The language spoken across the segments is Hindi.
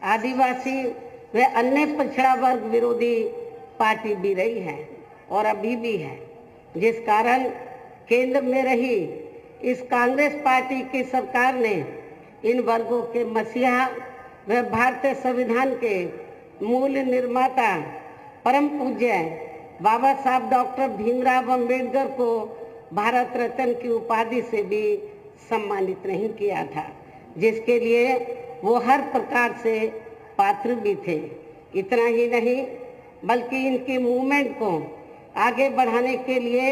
आदिवासी व अन्य पिछड़ा वर्ग विरोधी पार्टी भी रही है और अभी भी है, जिस कारण केंद्र में रही इस कांग्रेस पार्टी की सरकार ने इन वर्गों के मसीहा व भारतीय संविधान के मूल निर्माता परम पूज्य बाबा साहब डॉक्टर भीमराव अंबेडकर को भारत रत्न की उपाधि से भी सम्मानित नहीं किया था, जिसके लिए वो हर प्रकार से पात्र भी थे। इतना ही नहीं बल्कि इनकी मूवमेंट को आगे बढ़ाने के लिए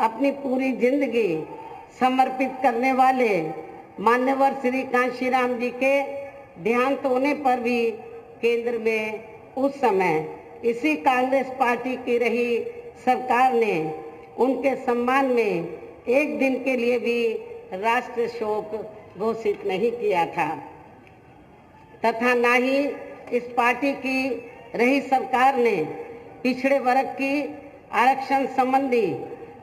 अपनी पूरी जिंदगी समर्पित करने वाले मान्यवर श्री कांशीराम जी के देहांत होने पर भी केंद्र में उस समय इसी कांग्रेस पार्टी की रही सरकार ने उनके सम्मान में एक दिन के लिए भी राष्ट्रीय शोक घोषित नहीं किया था तथा ना ही इस पार्टी की रही सरकार ने पिछड़े वर्ग की आरक्षण संबंधी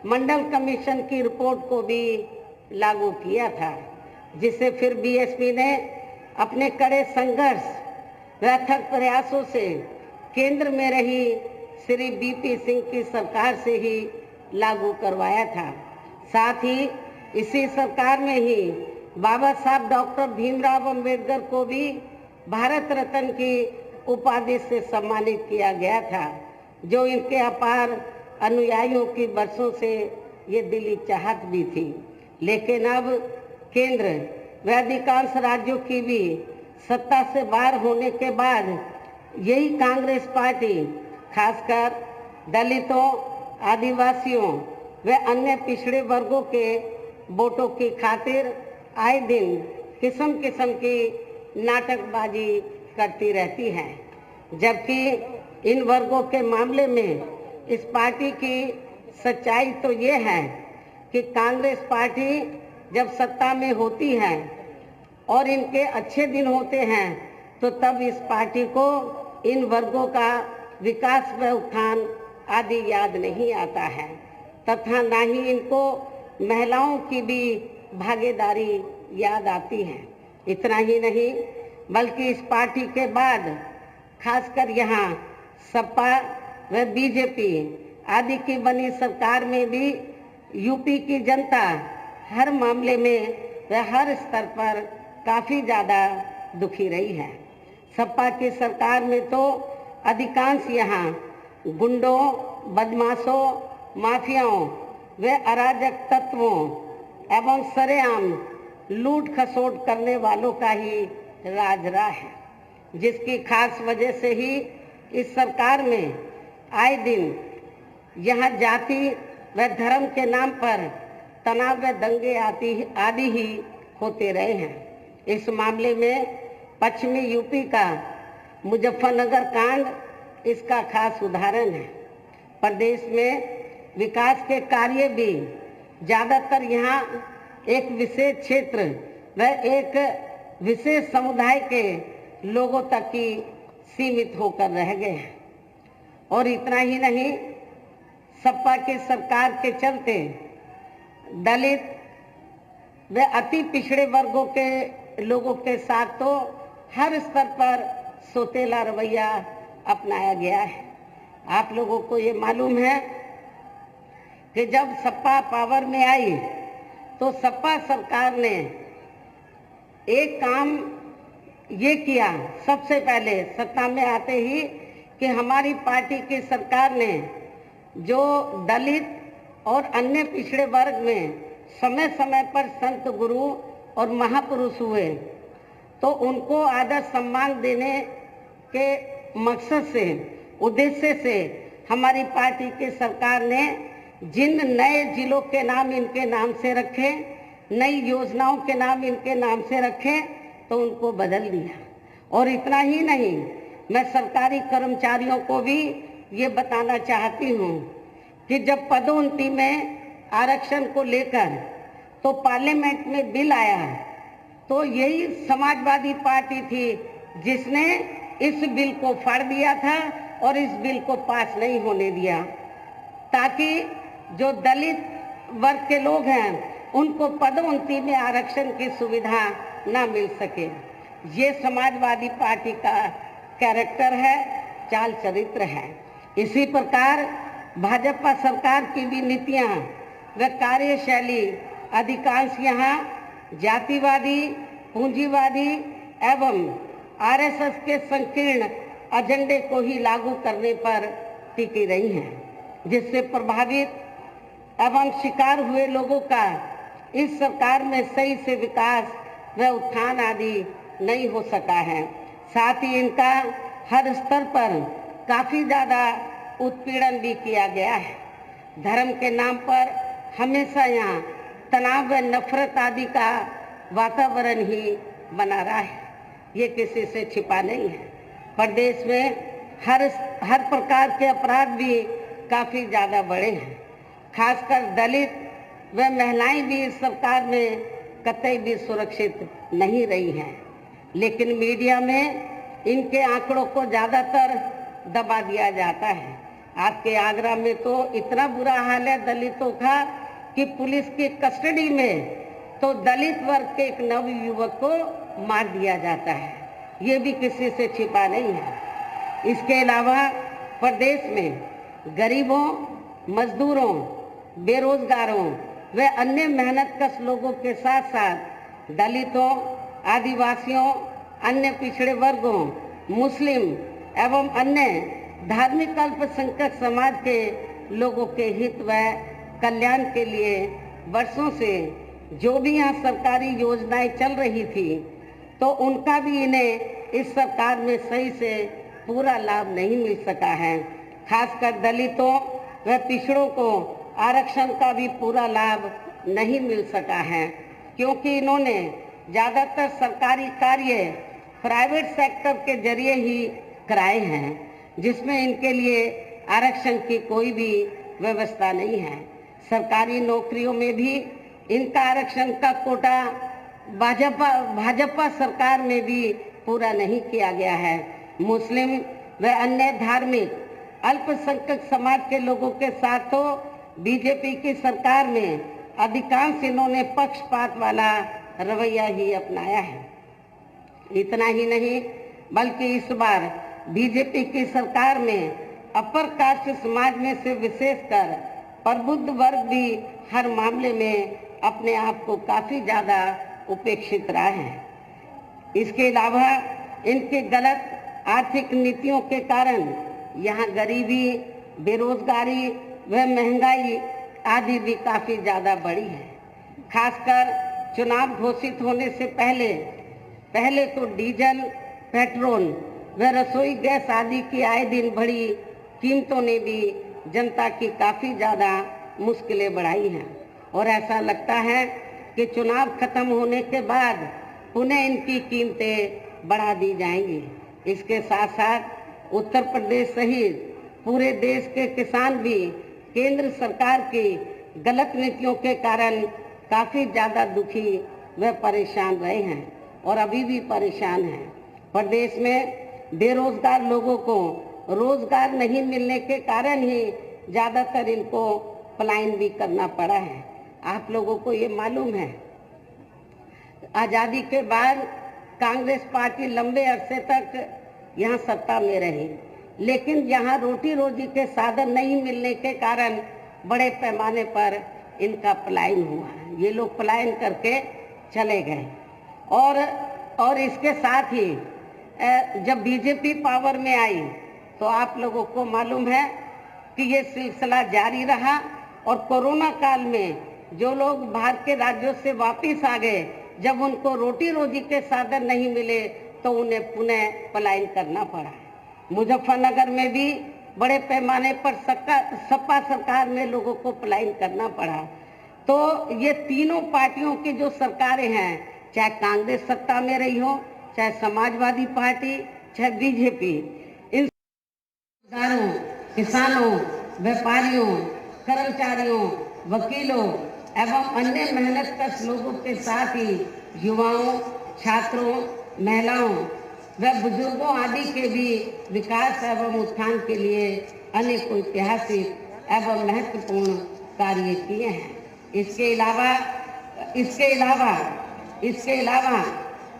मंडल कमीशन की रिपोर्ट को भी लागू किया था, जिसे फिर बीएसपी ने अपने कड़े संघर्ष व अथक प्रयासों से केंद्र में रही श्री बीपी सिंह की सरकार से ही लागू करवाया था। साथ ही इसी सरकार में ही बाबा साहब डॉक्टर भीमराव अंबेडकर को भी भारत रत्न की उपाधि से सम्मानित किया गया था, जो इनके अपार अनुयायियों की वर्षों से ये दिली चाहत भी थी। लेकिन अब केंद्र व अधिकांश राज्यों की भी सत्ता से बाहर होने के बाद यही कांग्रेस पार्टी खासकर दलितों, आदिवासियों व अन्य पिछड़े वर्गों के वोटों की खातिर आए दिन किस्म किस्म की नाटकबाजी करती रहती है, जबकि इन वर्गों के मामले में इस पार्टी की सच्चाई तो ये है कि कांग्रेस पार्टी जब सत्ता में होती है और इनके अच्छे दिन होते हैं तो तब इस पार्टी को इन वर्गों का विकास व उत्थान आदि याद नहीं आता है तथा ना ही इनको महिलाओं की भी भागीदारी याद आती है। इतना ही नहीं बल्कि इस पार्टी के बाद खासकर यहाँ सपा व बीजेपी आदि की बनी सरकार में भी यूपी की जनता हर मामले में व हर स्तर पर काफ़ी ज़्यादा दुखी रही है। सपा की सरकार में तो अधिकांश यहाँ गुंडों, बदमाशों, माफियाओं व अराजक तत्वों एवं सरेआम लूट खसोट करने वालों का ही राज रहा है, जिसकी खास वजह से ही इस सरकार में आए दिन यहाँ जाति व धर्म के नाम पर तनाव व दंगे आदि ही होते रहे हैं। इस मामले में पश्चिमी यूपी का मुजफ्फरनगर कांड इसका खास उदाहरण है। प्रदेश में विकास के कार्य भी ज़्यादातर यहाँ एक विशेष क्षेत्र व एक विशेष समुदाय के लोगों तक ही सीमित होकर रह गए हैं। और इतना ही नहीं, सपा की सरकार के चलते दलित व अति पिछड़े वर्गों के लोगों के साथ तो हर स्तर पर सोतेला रवैया अपनाया गया है। आप लोगों को ये मालूम है कि जब सपा पावर में आई तो सपा सरकार ने एक काम ये किया सबसे पहले सत्ता में आते ही कि हमारी पार्टी की सरकार ने जो दलित और अन्य पिछड़े वर्ग में समय समय पर संत गुरु और महापुरुष हुए तो उनको आदर सम्मान देने के मकसद से, उद्देश्य से हमारी पार्टी की सरकार ने जिन नए जिलों के नाम इनके नाम से रखे, नई योजनाओं के नाम इनके नाम से रखे तो उनको बदल दिया। और इतना ही नहीं, मैं सरकारी कर्मचारियों को भी ये बताना चाहती हूँ कि जब पदोन्नति में आरक्षण को लेकर तो पार्लियामेंट में बिल आया तो यही समाजवादी पार्टी थी जिसने इस बिल को फाड़ दिया था और इस बिल को पास नहीं होने दिया, ताकि जो दलित वर्ग के लोग हैं उनको पदोन्नति में आरक्षण की सुविधा ना मिल सके। ये समाजवादी पार्टी का कैरेक्टर है, चाल चरित्र है। इसी प्रकार भाजपा सरकार की भी नीतियां व कार्यशैली अधिकांश यहाँ जातिवादी, पूंजीवादी एवं आरएसएस के संकीर्ण एजेंडे को ही लागू करने पर टिकी रही हैं, जिससे प्रभावित एवं शिकार हुए लोगों का इस सरकार में सही से विकास व उत्थान आदि नहीं हो सका है। साथ ही इनका हर स्तर पर काफ़ी ज़्यादा उत्पीड़न भी किया गया है। धर्म के नाम पर हमेशा यहाँ तनाव व नफरत आदि का वातावरण ही बना रहा है, ये किसी से छिपा नहीं है। प्रदेश में हर प्रकार के अपराध भी काफ़ी ज़्यादा बढ़े हैं। खासकर दलित व महिलाएं भी इस सरकार में कतई भी सुरक्षित नहीं रही हैं, लेकिन मीडिया में इनके आंकड़ों को ज़्यादातर दबा दिया जाता है। आपके आगरा में तो इतना बुरा हाल है दलितों का कि पुलिस की कस्टडी में तो दलित वर्ग के एक नव युवक को मार दिया जाता है, ये भी किसी से छिपा नहीं है। इसके अलावा प्रदेश में गरीबों, मजदूरों, बेरोजगारों व अन्य मेहनतकश लोगों के साथ साथ दलितों, आदिवासियों, अन्य पिछड़े वर्गों, मुस्लिम एवं अन्य धार्मिक अल्पसंख्यक समाज के लोगों के हित व कल्याण के लिए वर्षों से जो भी यहाँ सरकारी योजनाएं चल रही थी, तो उनका भी इन्हें इस सरकार में सही से पूरा लाभ नहीं मिल सका है। खासकर दलितों व पिछड़ों को आरक्षण का भी पूरा लाभ नहीं मिल सका है, क्योंकि इन्होंने ज़्यादातर सरकारी कार्य प्राइवेट सेक्टर के जरिए ही कराए हैं, जिसमें इनके लिए आरक्षण की कोई भी व्यवस्था नहीं है। सरकारी नौकरियों में भी इनका आरक्षण का कोटा भाजपा सरकार में भी पूरा नहीं किया गया है। मुस्लिम व अन्य धार्मिक अल्पसंख्यक समाज के लोगों के साथ तो बीजेपी की सरकार में अधिकांश इन्होंने पक्षपात वाला रवैया ही अपनाया है। इतना ही नहीं, बल्कि इस बार बीजेपी की सरकार में अपर कास्ट समाज में से विशेषकर प्रबुद्ध वर्ग भी हर मामले में अपने आप को काफ़ी ज़्यादा उपेक्षित रहा है। इसके अलावा इनके गलत आर्थिक नीतियों के कारण यहाँ गरीबी, बेरोजगारी व महंगाई आदि भी काफ़ी ज़्यादा बढ़ी है। खासकर चुनाव घोषित होने से पहले तो डीजल, पेट्रोल व रसोई गैस आदि की आए दिन बढ़ी कीमतों ने भी जनता की काफ़ी ज़्यादा मुश्किलें बढ़ाई हैं, और ऐसा लगता है कि चुनाव खत्म होने के बाद पुनः इनकी कीमतें बढ़ा दी जाएंगी। इसके साथ साथ उत्तर प्रदेश सहित पूरे देश के किसान भी केंद्र सरकार की गलत नीतियों के कारण काफ़ी ज़्यादा दुखी व परेशान रहे हैं और अभी भी परेशान हैं। प्रदेश में बेरोजगार लोगों को रोजगार नहीं मिलने के कारण ही ज़्यादातर इनको पलायन भी करना पड़ा है। आप लोगों को ये मालूम है, आज़ादी के बाद कांग्रेस पार्टी लंबे अरसे तक यहाँ सत्ता में रही, लेकिन यहाँ रोटी रोजी के साधन नहीं मिलने के कारण बड़े पैमाने पर इनका पलायन हुआ। ये लोग पलायन करके चले गए, और इसके साथ ही जब बीजेपी पावर में आई तो आप लोगों को मालूम है कि ये सिलसिला जारी रहा, और कोरोना काल में जो लोग बाहर के राज्यों से वापस आ गए, जब उनको रोटी रोजी के साधन नहीं मिले तो उन्हें पुनः पलायन करना पड़ा। मुजफ्फरनगर में भी बड़े पैमाने पर सपा सरकार में लोगों को पलायन करना पड़ा। तो ये तीनों पार्टियों की जो सरकारें हैं, चाहे कांग्रेस सत्ता में रही हो, चाहे समाजवादी पार्टी, चाहे बीजेपी, इन किसानों, व्यापारियों, कर्मचारियों, वकीलों एवं अन्य मेहनतकश लोगों के साथ ही युवाओं, छात्रों, महिलाओं व बुजुर्गों आदि के भी विकास एवं उत्थान के लिए अनेक ऐतिहासिक एवं महत्वपूर्ण कार्य किए हैं। इसके अलावा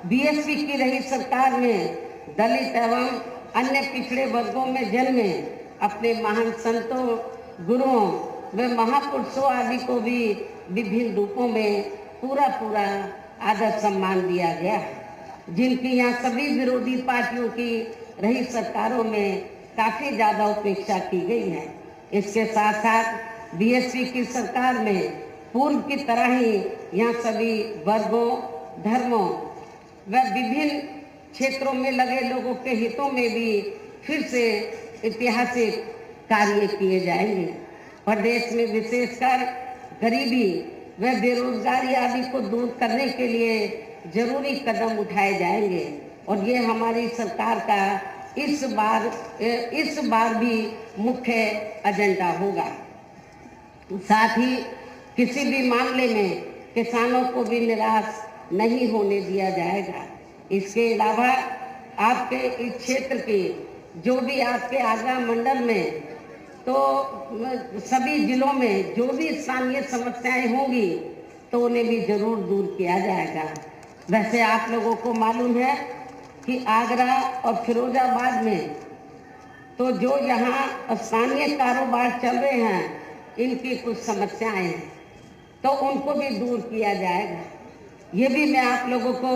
बीएसपी की रही सरकार में दलित एवं अन्य पिछड़े वर्गों में जन्मे अपने महान संतों, गुरुओं व महापुरुषों आदि को भी विभिन्न रूपों में पूरा आदर सम्मान दिया गया है, जिनकी यहाँ सभी विरोधी पार्टियों की रही सरकारों में काफी ज्यादा उपेक्षा की गई है। इसके साथ साथ बीएसपी की सरकार में पूर्व की तरह ही यहाँ सभी वर्गों, धर्मों व विभिन्न क्षेत्रों में लगे लोगों के हितों में भी फिर से ऐतिहासिक कार्य किए जाएंगे। प्रदेश में विशेषकर गरीबी व बेरोजगारी आदि को दूर करने के लिए जरूरी कदम उठाए जाएंगे और ये हमारी सरकार का इस बार भी मुख्य एजेंडा होगा। साथ ही किसी भी मामले में किसानों को भी निराश नहीं होने दिया जाएगा। इसके अलावा आपके इस क्षेत्र के जो भी आपके आगरा मंडल में तो सभी जिलों में जो भी स्थानीय समस्याएं होंगी तो उन्हें भी जरूर दूर किया जाएगा। वैसे आप लोगों को मालूम है कि आगरा और फिरोजाबाद में तो जो यहाँ स्थानीय कारोबार चल रहे हैं, इनकी कुछ समस्याएं हैं तो उनको भी दूर किया जाएगा। ये भी मैं आप लोगों को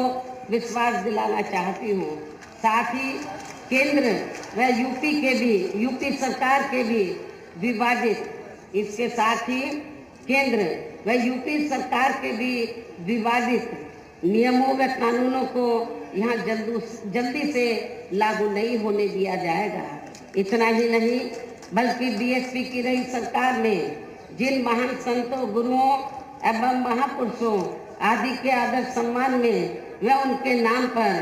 विश्वास दिलाना चाहती हूँ। साथ ही केंद्र व यूपी सरकार के भी इसके साथ ही केंद्र व यूपी सरकार के भी विवादित नियमों व कानूनों को यहाँ जल्दी से लागू नहीं होने दिया जाएगा। इतना ही नहीं बल्कि बीएसपी की रही सरकार ने जिन महान संतों, गुरुओं एवं महापुरुषों आदि के आदर सम्मान में व उनके नाम पर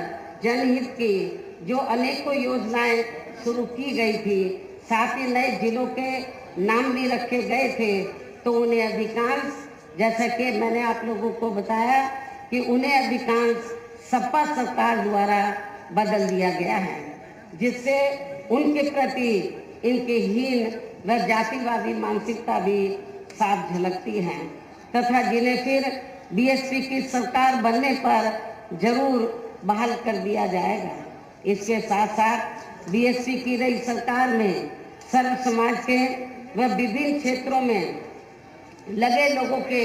जनहित की जो अनेकों योजनाएं शुरू की गई थी, साथ ही नए जिलों के नाम भी रखे गए थे, तो उन्हें अधिकांश, जैसा कि मैंने आप लोगों को बताया कि उन्हें अधिकांश सपा सरकार द्वारा बदल दिया गया है, जिससे उनके प्रति इनकी हीन व जातिवादी मानसिकता भी साफ झलकती है तथा जिन्हें फिर बीएसपी की सरकार बनने पर जरूर बहाल कर दिया जाएगा। इसके साथ साथ बीएसपी की रही सरकार में सर्व समाज के व विभिन्न क्षेत्रों में लगे लोगों के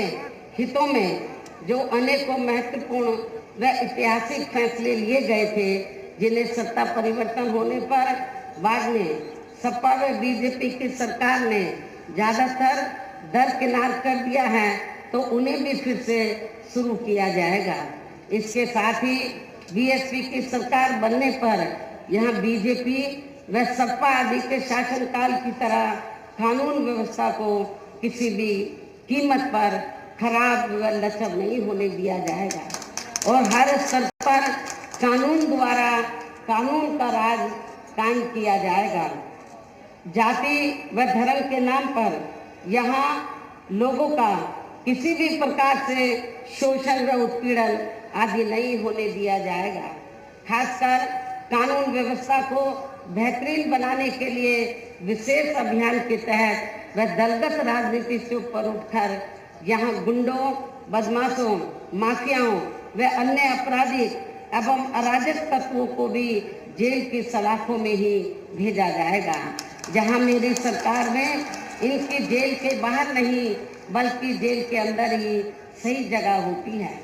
हितों में जो अनेकों महत्वपूर्ण व ऐतिहासिक फैसले लिए गए थे, जिन्हें सत्ता परिवर्तन होने पर बाद में सपा व बीजेपी की सरकार ने ज्यादातर दरकिनार कर दिया है, तो उन्हें भी फिर से शुरू किया जाएगा। इसके साथ ही बीएसपी की सरकार बनने पर यहाँ बीजेपी व सपा आदि के शासनकाल की तरह कानून व्यवस्था को किसी भी कीमत पर खराब व लचर नहीं होने दिया जाएगा और हर स्तर पर कानून द्वारा कानून का राज कायम किया जाएगा। जाति व धर्म के नाम पर यहाँ लोगों का किसी भी प्रकार से शोषण व उत्पीड़न आदि नहीं होने दिया जाएगा। खासकर कानून व्यवस्था को बेहतरीन बनाने के लिए विशेष अभियान के तहत व दलगत राजनीति से ऊपर उठकर यहाँ गुंडों, बदमाशों, माफियाओं व अन्य आपराधिक एवं अराजक तत्वों को भी जेल की सलाखों में ही भेजा जाएगा, जहां मेरी सरकार में इनकी जेल के बाहर नहीं बल्कि जेल के अंदर ही सही जगह होती है।